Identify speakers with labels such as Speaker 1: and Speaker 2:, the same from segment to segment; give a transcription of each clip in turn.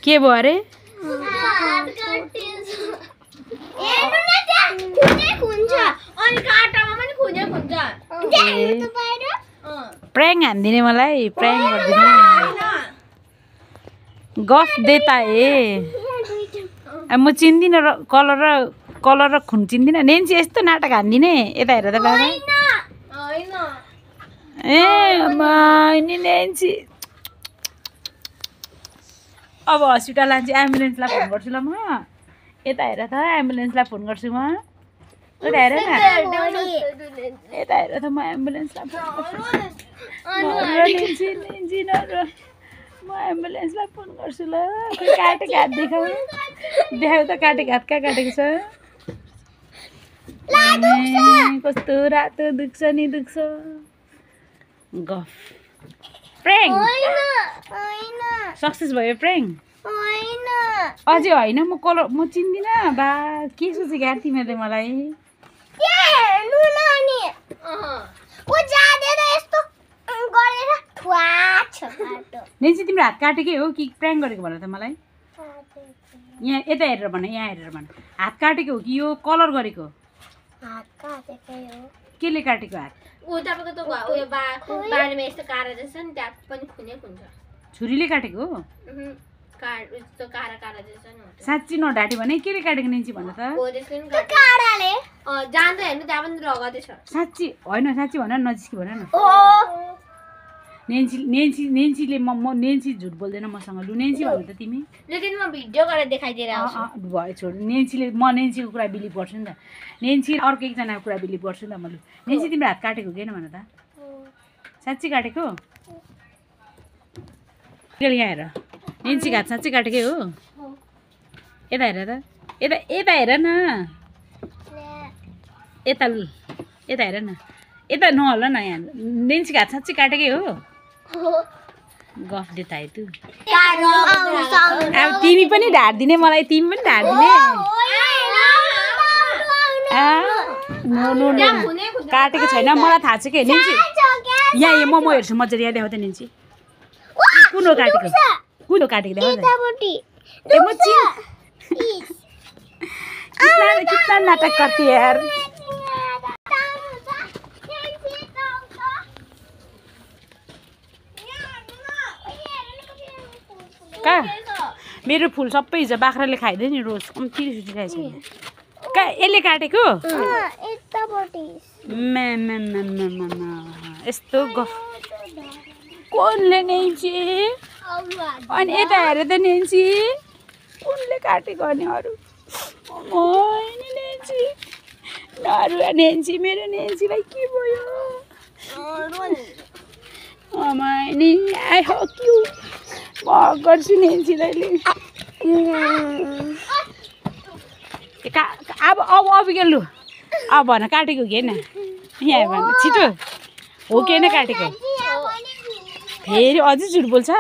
Speaker 1: के भयो अरे प्रैंक हान्दिने मलाई प्रैंक गर्दिने गफ देता ए म चिन्दिनँ कलर र खुन चिन्दिनँ नेन्सी यस्तो नाटक हान्दिने यता हेर त बाबा ए नि नेन्सी अब हस्पिटल लान्छु एम्बुलेन्सलाई फोन गर्छु ल म यता हेर त एम्बुलेन्सलाई फोन गर्छु म यता हेर न यता हेर त म एम्बुलेन्सलाई म एम्बुलेन्सलाई फोन गर्छु ल काटेको हात देखाऊ देखाऊ त काटेको हात कहाँ काटेको छ कस्तो रातो दुख्छ नि दुख्छ गफ प्रैंक सक्सेस भयो प्रैंक अझै होइन म चिन्दिनँ बा के सोचेको यार तिमीहरूले मलाई नेन्सी तिम्रो हात काटेकै हो कि प्रैंक गरेको भन त मलाई यहाँ यता हेरेर भन यहाँ हेरेर भन हात काटेको हो कि यो कलर गरेको केले काटेको हात छुरीले काटेको हो साँच्ची नढाँटे भने केले काटेको नेन्सी भन त साँच्ची होइन साँच्ची भन नजिस्की भन न नेन्सीले म नेन्सी झुट बोल्दैन मसँग लु नेन्सी भन त तिमी
Speaker 2: लेकिन म भिडियो गरेर देखाइदिएर
Speaker 1: भयो छोड नेन्सीले म नेन्सीको कुरा बिलिभ गर्छु नि त नेन्सी अर्को एकजनाको कुरा बिलिभ गर्छु नि त म लु नेन्सी तिम्रो हात काटेको किन भन त साँच्ची काटेको यहाँ हेर नेन्सीको हात साँच्ची काटेकै हो यता हेर त यता हेर न यता लु यता हेर न यता नहल्ल न यहाँ नेन्सीको हात साँच्ची काटेकै हो गफ देता है तु अब तिमी पनि ढाड्दिने मलाई तिमी पनि ढाड्दिने काटेको छैन मलाई थाहा छ कि नेन्सी यहाँ म हेर्छु मजाले यहाँ देखाउ त नेन्सी कुन हो काटेको देखाउ कितना नाटक करती है यार कहाँ मेरो फुल सबै हिजो बाख्राले खाइदियो नि रोज कम्ती सुटिरहेको छ कहाँ यसले काटेको यस्तो गफ कोनले नेन्सी अनि यता हेर त नेन्सी कुनले काटेको अनि अरू नेन्सी नरु नेन्सी मेरो नेन्सीलाई के भयो नि आई हक यु म गर्छु नेन्सीलाई अब अबिगेल लु अब भन काटेको कि होइन यहाँ भन छिटो हो कि होइन काटेको फेरि अझै झुट बोल्छ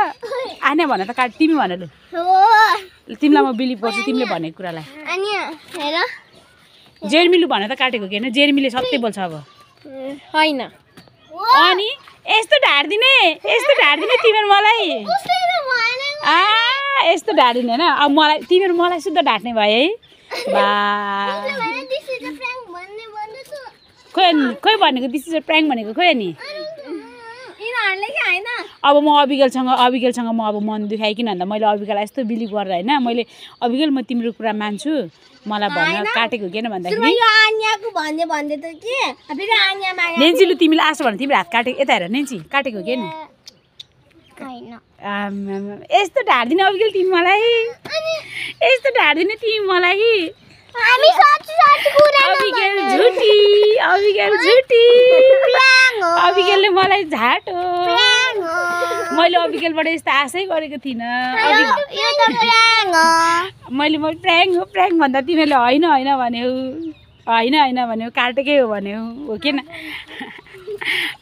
Speaker 1: आने भन त तिमी भन लु तिमीलाई म बिलिभ गर्छु तिमीले भनेको कुरालाई जेर्मिलु भन त काटेको कि होइन जेर्मीले सत्य बोल्छ अब
Speaker 2: होइन
Speaker 1: अनि यस्तो ढाड्दिने तिमीहरू मलाई यस्तो ढाड्दिने होइन अब मलाई तिमीहरू मलाई शुद्ध ढाट्ने भयो है बा खोइ भनेको दिस इज प्र्याङ्क भनेको खोइ अनि अब म अबिगेलसँग म अब मन दुखाइकिन भन्दा मैले अबिगेललाई यस्तो बिलिभ गरेर होइन मैले अबिगेल म तिम्रो कुरा मान्छु मलाई भन्न काटेको किन भन्दाखेरि नेन्सी लु तिमीले आसो भने तिम्रो हात काटेको यता हेर नेन्सी काटेको किन यस्तो ढाड्दिने अबिगेल तिमी मलाई यस्तो ढाड्दिने तिमी मलाई अबिगेल झुटी अबिगेलले मलाई झाटो मैले अबिगेलबाट यस्तो आशै गरेको थिइनँ मैले प्र्याङ्क भन्दा तिमीहरूले होइन भन्यौ काटेकै हो भन्यौ हो किन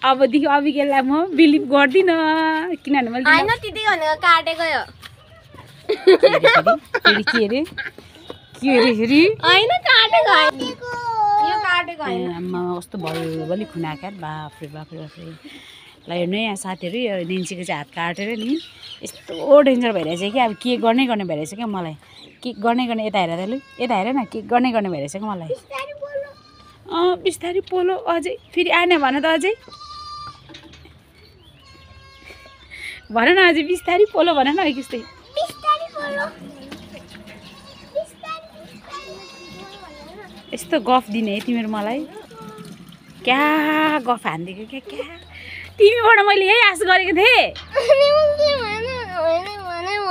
Speaker 1: अबदेखि अबिगेललाई म बिलिभ गर्दिनँ किनभने मैले कस्तो भयो बलि खुना क्या बाफ्रे ल हेर्नु है यहाँ साथीहरू यो नेन्सीको चाहिँ हात काटेर नि यस्तो डेन्जर भइरहेछ कि अब के गर्ने भइरहेछ क्या मलाई के गर्ने यता हेर त लु यता हेर न के गर्ने भइरहेछ क्या मलाई बिस्तारै पोलो अझै फेरि आएन भन त अझै भन न अझै बिस्तारै पोलो भन न यस्तै यस्तो गफ दिने है तिमीहरू मलाई क्या गफ हानिदिएको क्या तिमीबाट मैले यही आश गरेको थिएँ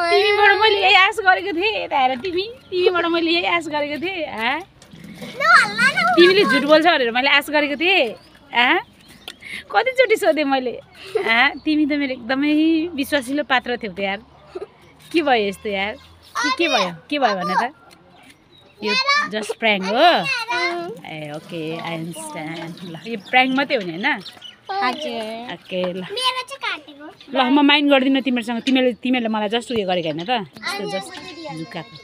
Speaker 1: तिमीबाट मैले यही आश गरेको थिएँ यता हेर तिमीबाट मैले यही आश गरेको थिएँ तिमीले झुट बोल्छ भनेर मैले आश गरेको थिएँ कतिचोटि सोधेँ मैले तिमी त मेरो एकदमै विश्वासिलो पात्र थियौ त यार के भयो यस्तो यार के भयो भन त यो जस्ट प्र्याङ्क हो ए ओके आई अन्डरस्ट्यान्ड ल यो प्र्याङ्क मात्रै हो नि होइन ओके ल ल म माइन्ड गर्दिनँ तिमीहरूसँग तिमीहरूले मलाई जस्ट उयो गरेको होइन त यस्तो जस्ट झुक्काएको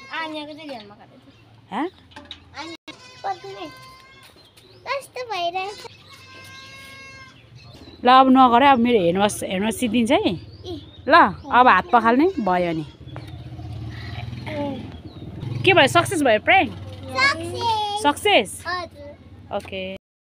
Speaker 1: ल अब नगर अब मेरो हेर्नुहोस् सिद्धिन्छ है ल अब हात पखाल्ने भयो नि के भयो सक्सेस भयो प्र्याङ्क सक्सेस ओके